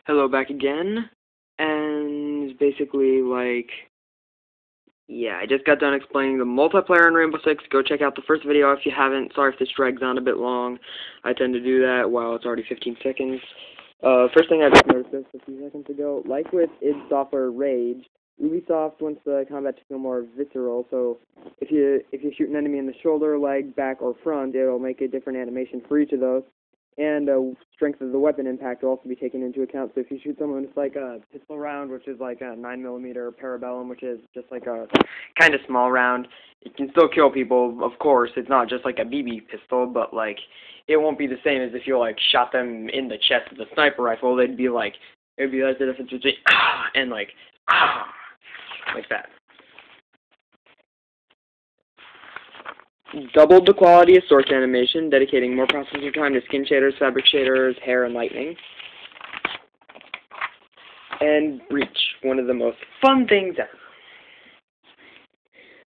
Hello, back again, and basically, like, yeah, I just got done explaining the multiplayer in Rainbow Six. Go check out the first video if you haven't. Sorry if this drags on a bit long. I tend to do that while it's already 15 seconds. First thing I just noticed this a few seconds ago, like with id Software Rage, Ubisoft wants the combat to feel more visceral, so if you shoot an enemy in the shoulder, leg, back, or front, it'll make a different animation for each of those. And strength of the weapon impact will also be taken into account. So if you shoot someone with like a pistol round, which is like a 9mm Parabellum, which is just like a kind of small round, it can still kill people, of course. It's not just like a BB pistol, but like it won't be the same as if you like shot them in the chest with a sniper rifle. It'd be like the difference between and like that. Doubled the quality of source animation, dedicating more processor time to skin shaders, fabric shaders, hair, and lightning. And breach, one of the most fun things ever.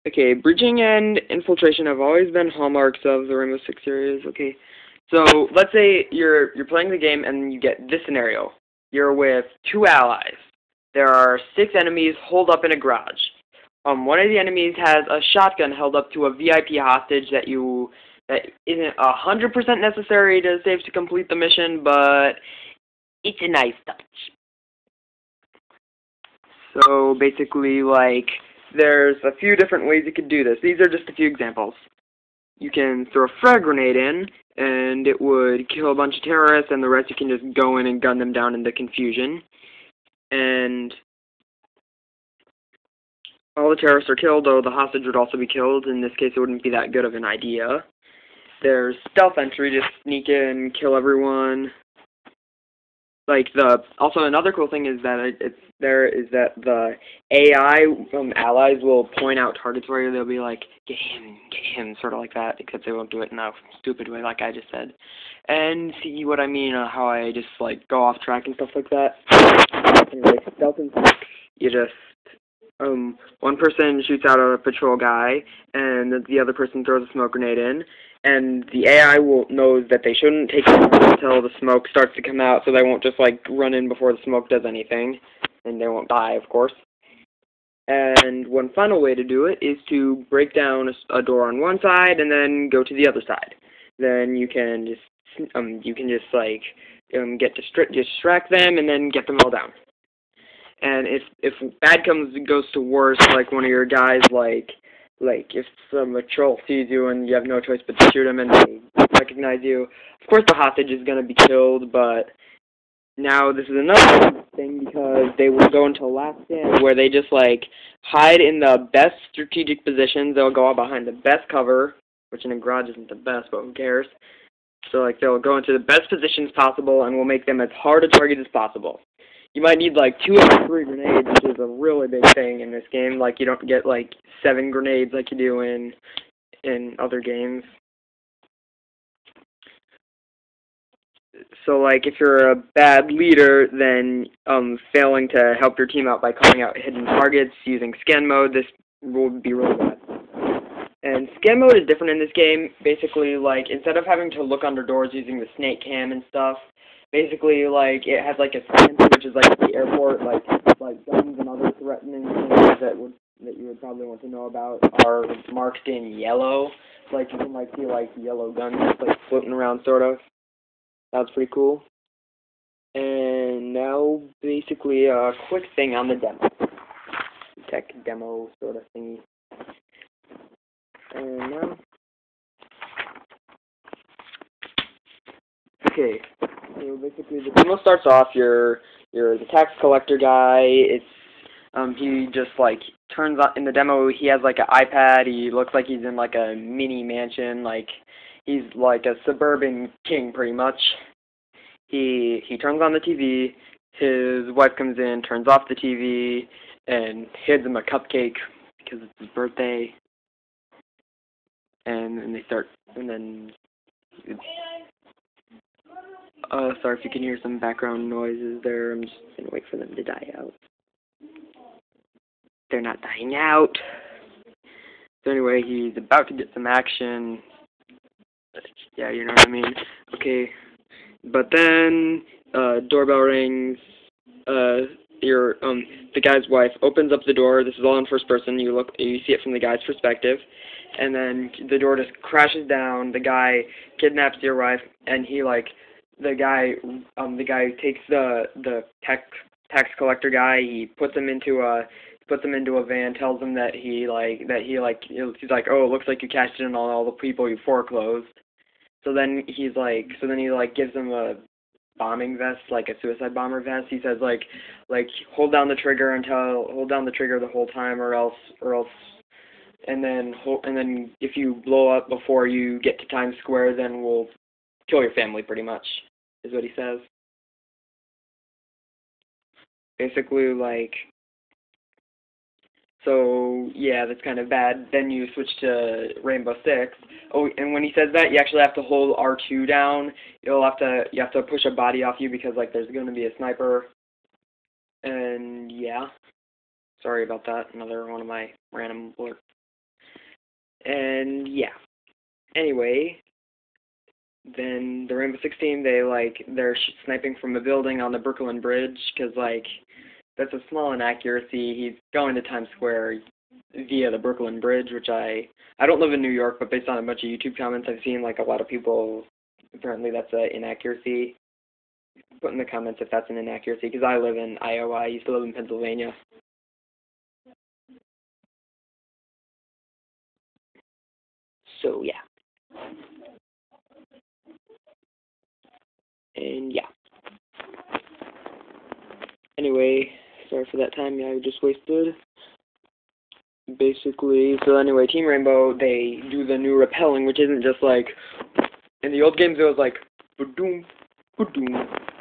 Okay, breaching and infiltration have always been hallmarks of the Rainbow Six series. Okay, so let's say you're playing the game and you get this scenario. You're with 2 allies. There are 6 enemies holed up in a garage. One of the enemies has a shotgun held up to a VIP hostage that isn't 100% necessary to save to complete the mission, but it's a nice touch. So basically, like, there's a few different ways you could do this. These are just a few examples. You can throw a frag grenade in, and it would kill a bunch of terrorists, and the rest you can just go in and gun them down into confusion. And all the terrorists are killed, though the hostage would also be killed. In this case, it wouldn't be that good of an idea. There's stealth entry, just sneak in, kill everyone. Like also another cool thing is that the AI allies will point out targets for you. They'll be like, get him, sort of like that. Except they won't do it in a stupid way, like I just said. And see what I mean? How I just like go off track and stuff like that. Anyway, stealth and you just. One person shoots out a patrol guy, and the other person throws a smoke grenade in, and the AI knows that they shouldn't take it until the smoke starts to come out, so they won't just like run in before the smoke does anything, and they won't die, of course. And one final way to do it is to break down a door on one side and then go to the other side. Then you can just like distract them and then get them all down. And if bad goes to worse, like one of your guys, like if some patrol sees you and you have no choice but to shoot him and they recognize you, of course the hostage is going to be killed, but now this is another thing because they will go into last stand where they just like hide in the best strategic positions. They'll go out behind the best cover, which in a garage isn't the best, but who cares? So like they'll go into the best positions possible and we'll make them as hard a target as possible. You might need like 2 or 3 grenades, which is a really big thing in this game. Like you don't get like 7 grenades like you do in other games. So like if you're a bad leader, then failing to help your team out by calling out hidden targets using scan mode, this will be really bad. And scan mode is different in this game. Basically, like instead of having to look under doors using the snake cam and stuff, basically, like, it has, like, a sensor, which is, like, at the airport, like guns and other threatening things that you would probably want to know about are marked in yellow. Like, you can, like, see, like, yellow guns, like, floating around, sort of. That's pretty cool. And now, basically, a quick thing on the demo. Tech demo sort of thingy. And now... Okay. So basically, the demo starts off. You're the tax collector guy. He just like turns on in the demo. He has like an iPad. He looks like he's in like a mini mansion. Like he's like a suburban king, pretty much. He turns on the TV. His wife comes in, turns off the TV, and hands him a cupcake because it's his birthday. And then they start. And then. Sorry if you can hear some background noises there. I'm just going to wait for them to die out. They're not dying out. So anyway, he's about to get some action. Yeah, you know what I mean. Okay. But then doorbell rings. The guy's wife opens up the door. This is all in first person. You see it from the guy's perspective, and then the door just crashes down. The guy kidnaps your wife, and the guy takes the tax collector guy. He puts him into a van. Tells him that he's like, oh, it looks like you cashed in on all the people you foreclosed. So then he gives him a bombing vest, like a suicide bomber vest. He says hold down the trigger the whole time, or else, and then if you blow up before you get to Times Square, then we'll kill your family, pretty much, is what he says. Basically, so yeah, that's kind of bad. Then you switch to Rainbow Six. Oh, and when he says that, you actually have to hold R2 down. You have to push a body off you because there's going to be a sniper. And yeah, sorry about that. Another one of my random blurts. And yeah. Anyway, then the Rainbow Six team, they're sniping from a building on the Brooklyn Bridge because that's a small inaccuracy. He's going to Times Square via the Brooklyn Bridge, which I don't live in New York, but based on a bunch of YouTube comments I've seen, a lot of people, apparently that's an inaccuracy. Put in the comments if that's an inaccuracy, because I live in Iowa. I used to live in Pennsylvania. So, yeah. And, yeah. Anyway, sorry for that time I just wasted. Basically, so anyway, Team Rainbow, they do the new rappelling, which isn't just in the old games it was ba-doom, ba-doom,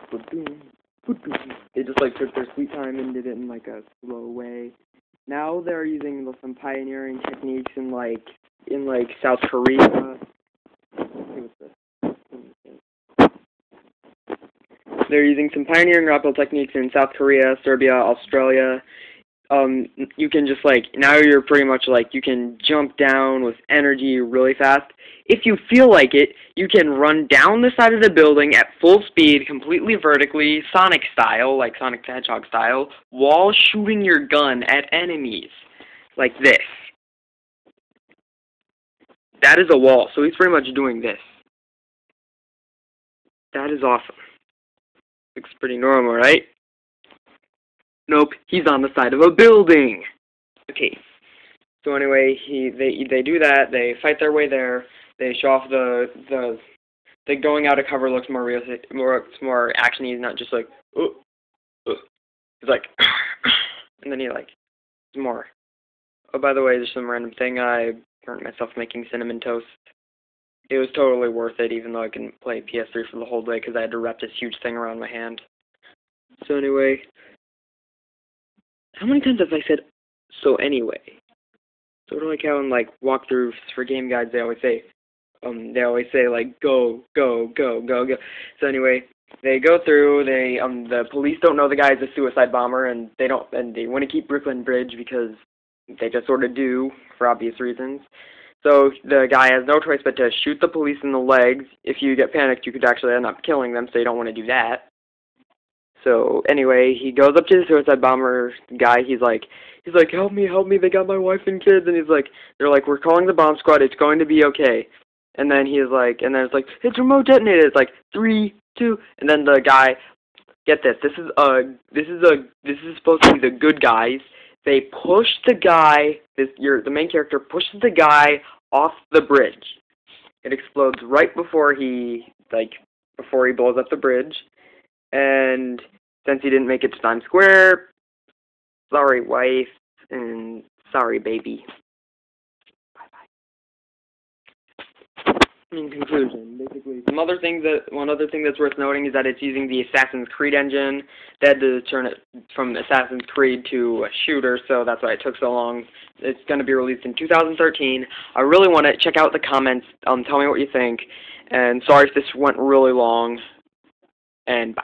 ba-doom, ba-doom. They just took their sweet time and did it in a slow way. Now they're using some pioneering techniques in South Korea. They're using some pioneering rappel techniques in South Korea, Serbia, Australia. You can just now you're pretty much you can jump down with energy really fast. If you feel like it, you can run down the side of the building at full speed, completely vertically, Sonic style, like Sonic the Hedgehog style, while shooting your gun at enemies. Like this. That is a wall, so he's pretty much doing this. That is awesome. Looks pretty normal, right? Nope, he's on the side of a building. Okay. So anyway, they do that. They fight their way there. They show off the going out of cover looks more realistic, more actiony. He's not just he's and then more. Oh, by the way, there's some random thing. I burnt myself making cinnamon toast. It was totally worth it, even though I couldn't play PS3 for the whole day because I had to wrap this huge thing around my hand. So anyway. How many times have I said, so anyway? So how in walkthroughs for game guides they always say go, go, go, go, go. So anyway, they go through, the police don't know the guy's a suicide bomber, and they want to keep Brooklyn Bridge because they just sort of do, for obvious reasons. So the guy has no choice but to shoot the police in the legs. If you get panicked, you could actually end up killing them, so you don't want to do that. So anyway, he goes up to the suicide bomber guy. He's like, help me, they got my wife and kids. And they're like, we're calling the bomb squad. It's going to be okay. And then it's remote detonated. It's 3, 2, and then the guy, get this. This is supposed to be the good guys. They push the guy. The main character pushes the guy off the bridge. It explodes right before he blows up the bridge. And since he didn't make it to Times Square, sorry wife, and sorry baby. Bye-bye. In conclusion, basically, one other thing that's worth noting is that it's using the Assassin's Creed engine. They had to turn it from Assassin's Creed to a shooter, so that's why it took so long. It's going to be released in 2013. I really want to check out the comments. Tell me what you think. And sorry if this went really long. And bye.